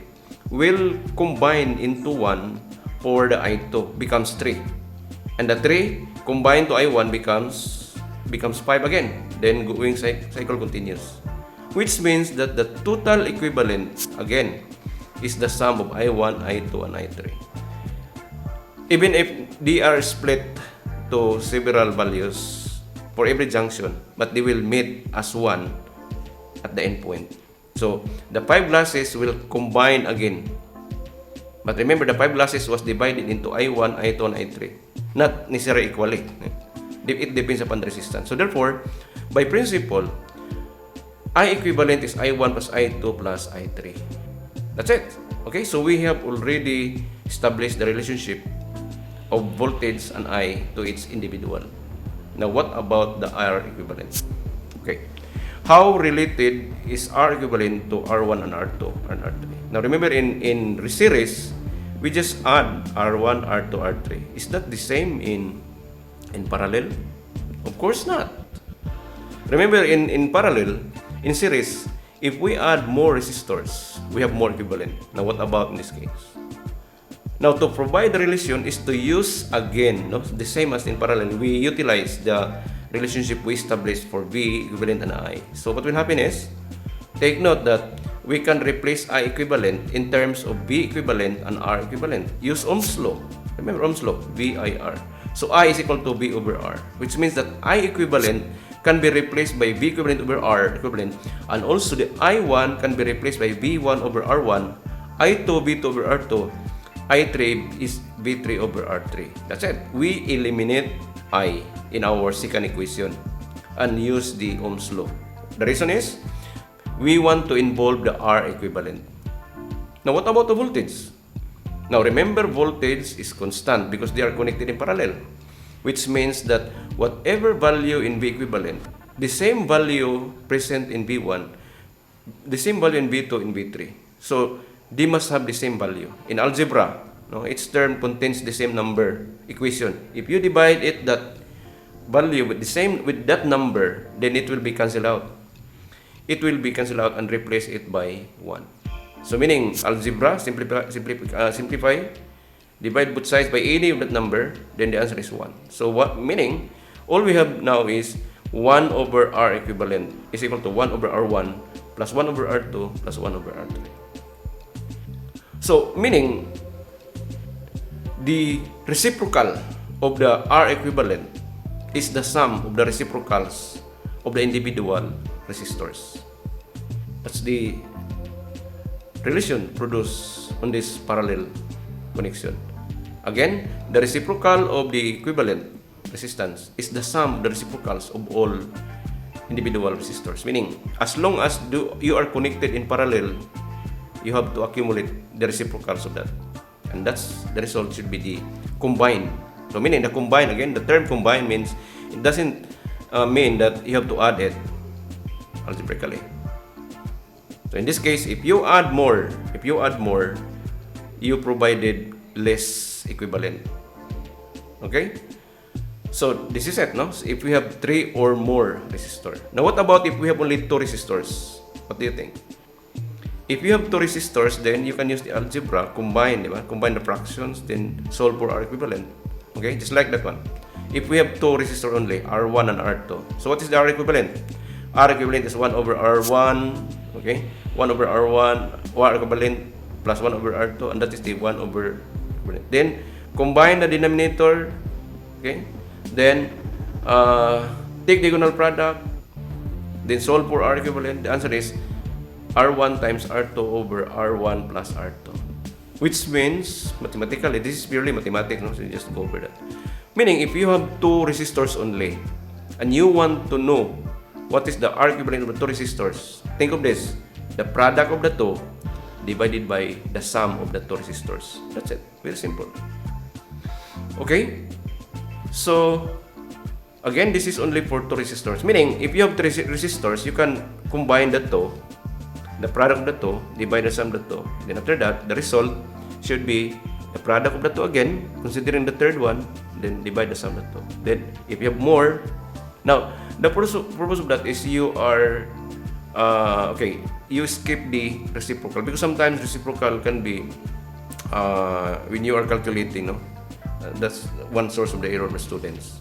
will combine into 1 for the I2, becomes 3. And the 3 combined to I1 becomes 5 again. Then going cycle continues. Which means that the total equivalent, again, is the sum of I1, I2, and I3. Even if they are split to several values for every junction, but they will meet as one at the end point. So, the 5 losses will combine again. But remember, the 5 losses was divided into I1, I2, and I3. Not necessarily equally. It depends upon the resistance. So, therefore, by principle, I equivalent is I1 plus I2 plus I3. That's it. Okay, so we have already established the relationship of voltage and I to its individual. Now, what about the R equivalent? Okay. How related is R equivalent to R1 and R2 and R3? Now, remember in series, we just add R1, R2, R3. Is that the same in parallel? Of course not. Remember, in parallel, in series, if we add more resistors, we have more equivalent. Now, what about in this case? Now, to provide the relation is to use again, the same as in parallel. We utilize the relationship we established for V equivalent and I. So, what will happen is, take note that we can replace I equivalent in terms of V equivalent and R equivalent. Use Ohm's law. Remember Ohm's law, VIR. So, I is equal to V over R, which means that I equivalent can be replaced by V equivalent over R equivalent, and also the I1 can be replaced by V1 over R1, I2 V2 over R2, I3 is V3 over R3. That's it. We eliminate I in our second equation and use the Ohm's law. The reason is, we want to involve the R equivalent. Now, what about the voltage? Now, remember, voltage is constant because they are connected in parallel, which means that whatever value in V equivalent, the same value present in V1, the same value in V2 and V3. So, they must have the same value. In algebra, each term contains the same number equation. If you divide it, that value with that number, then it will be cancelled out. It will be cancelled out and replace it by 1. So, meaning algebra, simplify, divide both sides by any of that number, then the answer is 1. So, meaning, all we have now is 1 over R equivalent is equal to 1 over R1 plus 1 over R2 plus 1 over R3. So, meaning, the reciprocal of the R equivalent is the sum of the reciprocals of the individual resistors. That's the relation produced on this parallel connection. Again, the reciprocal of the equivalent resistance is the sum of the reciprocals of all individual resistors. Meaning, as long as you are connected in parallel, you have to accumulate the reciprocals of that. And that's the result should be the combined. So, meaning the combined, again, the term combined means, it doesn't mean that you have to add it algebraically. So, in this case, if you add more, you provided less equivalent. Okay? So, this is it, no? So, if we have 3 or more resistors. Now, what about if we have only 2 resistors? What do you think? If you have 2 resistors, then you can use the algebra, combine the fractions, then solve for R equivalent. Okay? Just like that one. If we have 2 resistors only, R1 and R2. So, what is the R equivalent? R equivalent is 1 over R1, okay? 1 over R1, R equivalent plus 1 over R2, and that is the 1 over equivalent. Then, combine the denominator, okay? Then, take diagonal product, then solve for R equivalent. The answer is R1 times R2 over R1 plus R2. Which means, mathematically, this is purely mathematics, no? So you just go over that. Meaning, if you have 2 resistors only, and you want to know what is the R equivalent of the 2 resistors, think of this. The product of the 2 divided by the sum of the 2 resistors. That's it. Very simple. Okay? So, again, this is only for 2 resistors. Meaning, if you have 3 resistors, you can combine the 2, the product of the 2, divide the sum of the 2. Then after that, the result should be the product of the 2 again, considering the third one, then divide the sum of the 2. Then, if you have more, now, the purpose of that is you are, you skip the reciprocal. Because sometimes reciprocal can be, when you are calculating, That's one source of the error for students.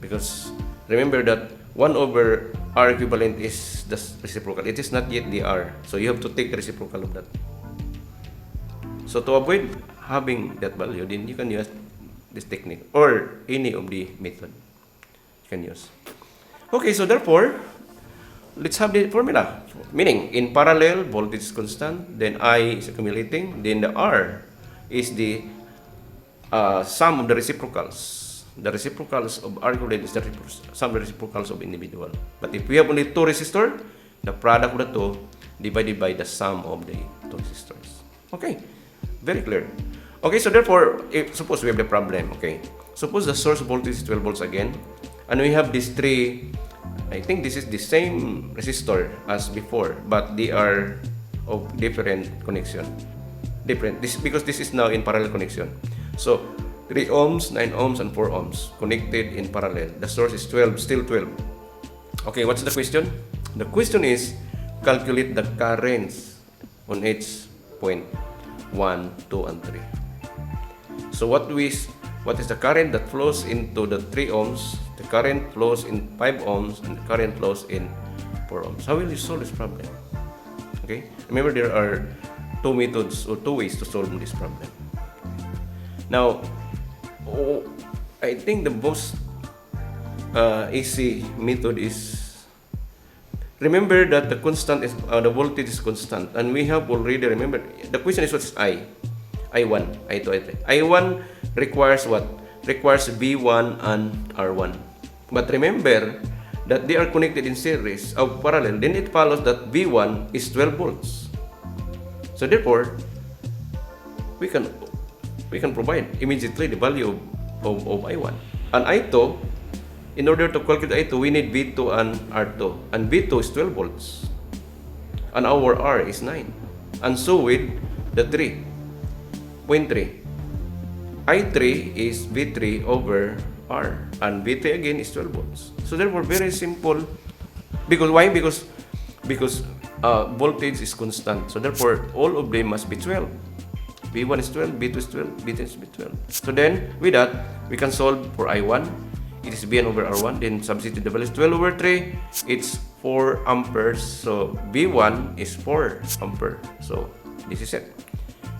Because remember that 1 over R equivalent is the reciprocal. It is not yet the R. So you have to take the reciprocal of that. So to avoid having that value, then you can use this technique or any of the method you can use. Okay, so therefore, let's have the formula. Meaning, in parallel, voltage is constant, then I is accumulating, then the R is the sum of the reciprocals. The reciprocals of R equivalent is the sum of the reciprocals of individual. But if we have only 2 resistors, the product of the 2 divided by the sum of the 2 resistors. Okay, very clear. Okay, so therefore, suppose we have the problem, okay. Suppose the source voltage is 12 volts again, and we have these 3, I think this is the same resistor as before, but they are of different connection. Because this is now in parallel connection. So 3 ohms, 9 ohms, and 4 ohms connected in parallel. The source is 12, still 12. Okay, what's the question? The question is calculate the currents on each point 1, 2, and 3. So what is the current that flows into the 3 ohms, the current flows in 5 ohms, and the current flows in 4 ohms? How will you solve this problem? Okay, remember there are 2 methods or 2 ways to solve this problem. Now, I think the most easy method is, remember that the constant is the voltage is constant, and we have already remembered. The question is, what is I? I1, I2, I3. I1 requires what? Requires V1 and R1. But remember that they are connected in series or parallel. Then it follows that V1 is 12 volts. So therefore, we can provide immediately the value of I1. And I2, in order to calculate I2, we need V2 and R2. And V2 is 12 volts. And our R is 9. And so with the 3. Point 3. I3 is V3 over R. And V3 again is 12 volts. So therefore, very simple. Because why? Because voltage is constant. So therefore, all of them must be 12. V1 is 12, V2 is 12, V3 is 12. So then, with that, we can solve for I1. It is Vn over R1. Then substitute the values. 12 over 3, it's 4 amperes. So V1 is 4 ampere. So this is it.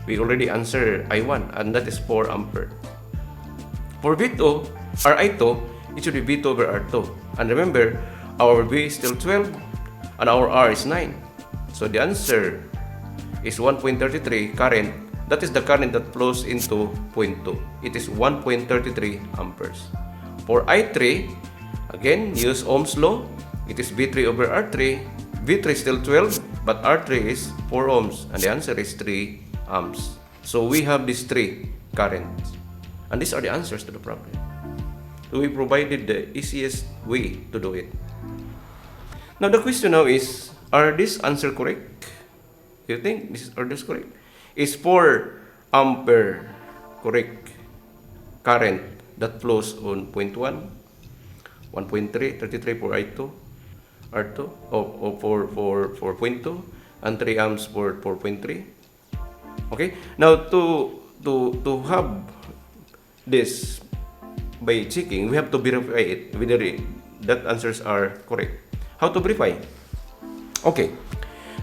We already answered I1, and that is 4 ampere. For V2 or I2, it should be V2 over R2. And remember, our V is still 12, and our R is 9. So the answer is 1.33 current. That is the current that flows into point 2. It is 1.33 amperes. For I3, again, use Ohm's law. It is V3 over R3. V3 is still 12, but R3 is 4 ohms, and the answer is 3 amps. So we have these 3 currents. And these are the answers to the problem. So we provided the easiest way to do it. Now the question now is, are these answers correct? Do you think are this correct? Is 4 ampere correct current that flows on point 1, 1.3, 33 for I2, R2, for point 2, and 3 amps for 4.3. Okay, now to have this by checking, we have to verify it whether that answers are correct. How to verify? Okay,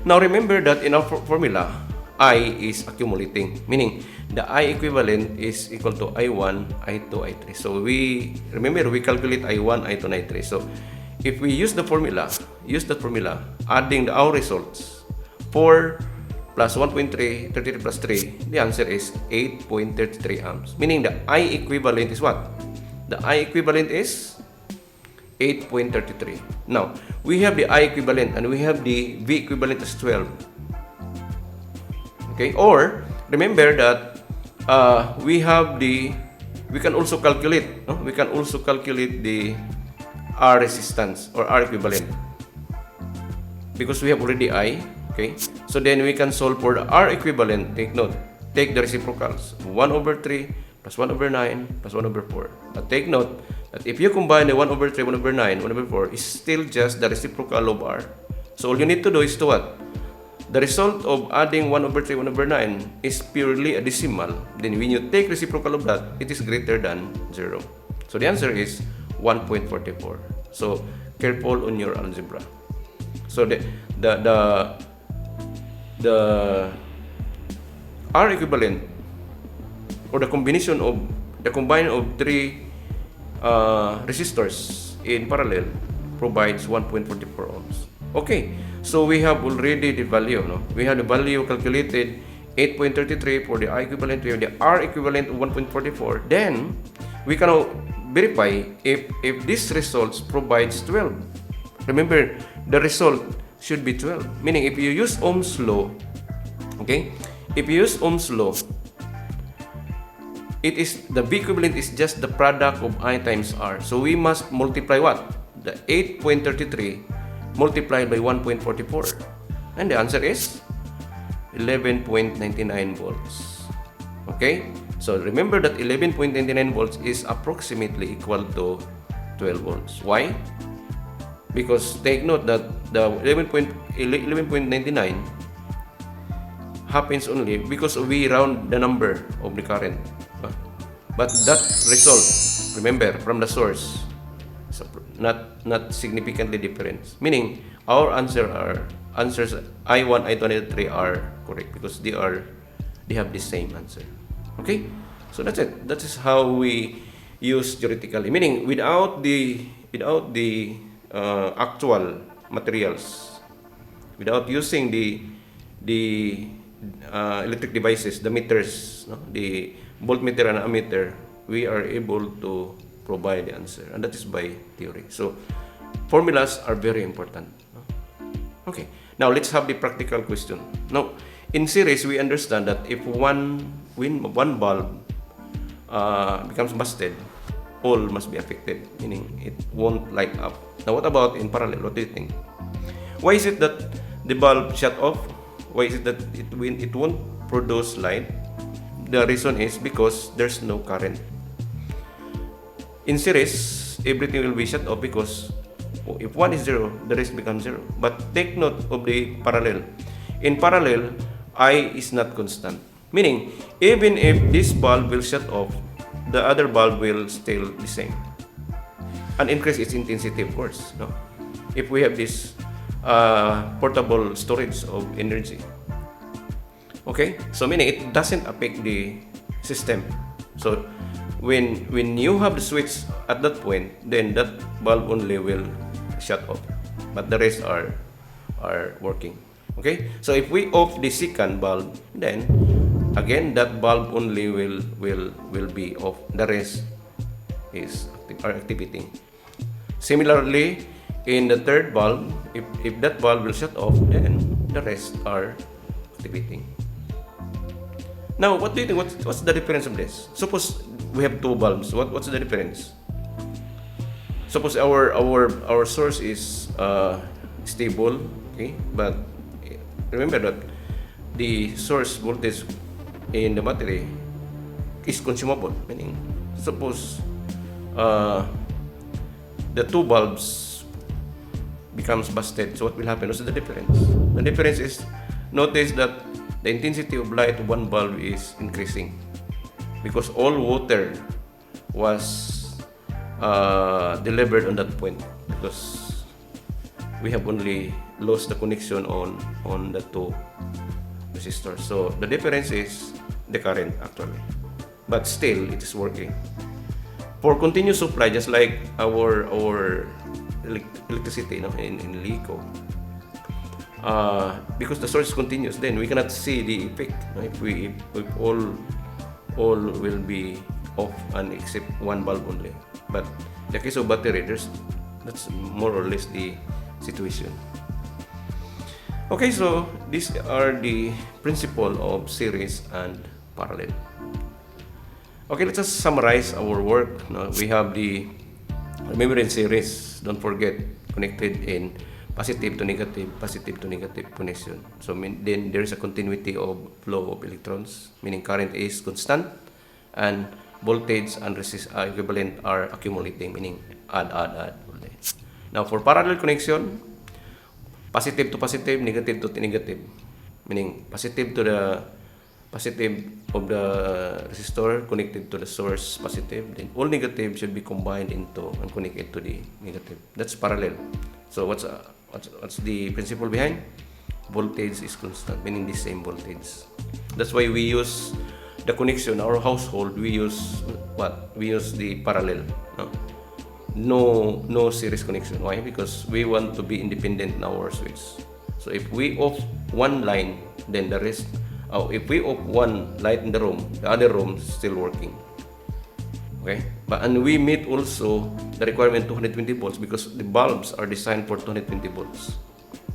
now remember that in our formula, I is accumulating, meaning the I equivalent is equal to I1, I2, I3. So we calculate I1, I2, and I3. So if we use the formula, adding our results, 4 plus 1.3, 33 plus 3, the answer is 8.33 amps. Meaning the I equivalent is what? The I equivalent is 8.33. Now, we have the I equivalent and we have the V equivalent as 12. Okay, or remember that we can also calculate the R resistance or R equivalent because we have already I. Okay, so then we can solve for the R equivalent. Take note, take the reciprocals, 1 over 3 plus 1 over 9 plus 1 over 4. But take note that if you combine the 1 over 3, 1 over 9, 1 over 4 is still just the reciprocal of R. So all you need to do is to what? the result of adding 1 over 3, 1 over 9 is purely a decimal, then when you take reciprocal of that, it is greater than 0. So the answer is 1.44. So careful on your algebra. So the R equivalent, or the combination of the combine of 3 resistors in parallel provides 1.44 ohms. Okay, so we have already the value. No? We have the value calculated 8.33 for the I equivalent. We have the R equivalent of 1.44. Then we can now verify if this result provides 12. Remember, the result should be 12. Meaning, if you use Ohm's law, okay, if you use Ohm's law, it is the V equivalent is just the product of I times R. So we must multiply what? The 8.33 multiplied by 1.44. And the answer is 11.99 volts. Okay? So remember that 11.99 volts is approximately equal to 12 volts. Why? Because take note that the 11.99 happens only because we round the number of the current. But that result, remember, from the source, not significantly different. Meaning, our answers I1, I2, and I3 are correct because they have the same answer. Okay, so that's it. That is how we use theoretically. Meaning, without the actual materials, without using the electric devices, the meters, no? The voltmeter and ammeter, we are able to provide the answer, and that is by theory. So formulas are very important. Okay, now let's have the practical question. Now, in series, we understand that if when one bulb becomes busted, all must be affected, meaning it won't light up. Now, what about in parallel? What do you think? Why is it that the bulb shut off? Why is it that it won't produce light? The reason is because there's no current. In series, everything will be shut off because if one is 0, the rest becomes 0. But take note of the parallel. In parallel, I is not constant. Meaning, even if this bulb will shut off, the other bulb will still the same. And increase its intensity, of course. No? If we have this portable storage of energy. Okay? So meaning it doesn't affect the system. So when you have the switch at that point, then that bulb only will shut off. But the rest are working. Okay? So if we off the second bulb, then again that bulb only will be off. The rest are activating. Similarly, in the third bulb, if that bulb will shut off, then the rest are activating. Now, what do you think? What's the difference of this? Suppose we have 2 bulbs. What's the difference? Suppose our source is stable, okay, but remember that the source voltage in the battery is consumable. Meaning, suppose the 2 bulbs becomes busted. So what will happen? What's the difference? The difference is, notice that the intensity of light of one bulb is increasing because all water was delivered on that point because we have only lost the connection on the 2 resistors. So the difference is the current actually, but still it is working. For continuous supply, just like our electricity, in LICO, because the source is continuous, then we cannot see the effect. If all will be off and except one bulb only. But in the case of battery, that's more or less the situation. Okay, so these are the principle of series and parallel. Okay, let's just summarize our work. We have the, remember, in series, don't forget, connected in positive to negative connection. So then there is a continuity of flow of electrons, meaning current is constant, and voltage and equivalent are accumulating, meaning add. Now for parallel connection, positive to positive, negative to negative. meaning positive of the resistor connected to the source positive, then all negative should be combined into and connected to the negative. That's parallel. So what's the principle behind? Voltage is constant, meaning the same voltage. That's why we use the connection. Our household, we use what? We use the parallel. No series connection. Why? Because we want to be independent in our switch. So if we off one line, then the rest. If we off one light in the room, the other room is still working. Okay, and we meet also the requirement 220 volts because the bulbs are designed for 220 volts.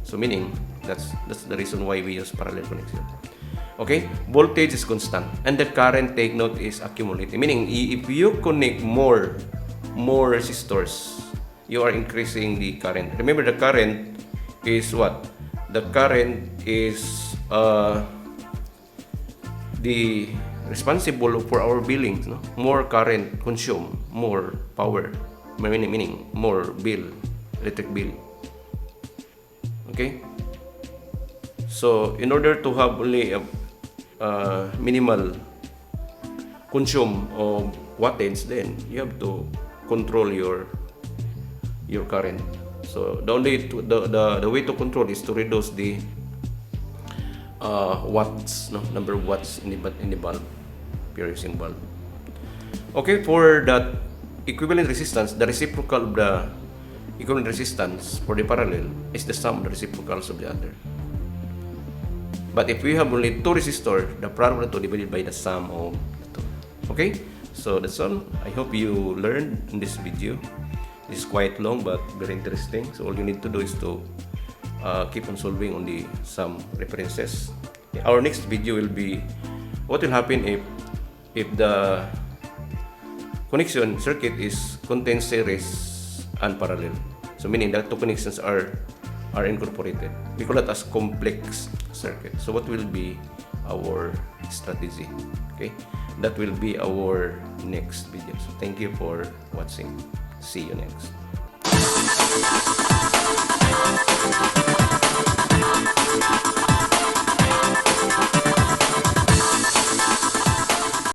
So meaning that's the reason why we use parallel connection. Okay, voltage is constant and the current, take note, is accumulating. Meaning if you connect more resistors, you are increasing the current. Remember, the current is what? The current is the responsible for our billings. No? More current consume more power, meaning more bill, electric bill. Okay, so in order to have only a minimal consume of wattage, then you have to control your current. So the way to control is to reduce the watts, number of watts in the bulb, pure using bulb. Okay, for that equivalent resistance, the reciprocal of the equivalent resistance for the parallel is the sum of the reciprocals of the other. But if we have only two resistors, the product of the two divided by the sum of the two. Okay, so that's all. I hope you learned in this video. This is quite long but very interesting. So all you need to do is to keep on solving on the some references. Our next video will be what will happen if the connection circuit contains series and parallel. So meaning that two connections are incorporated. We call that as complex circuit. So what will be our strategy? Okay, that will be our next video. So thank you for watching. See you next.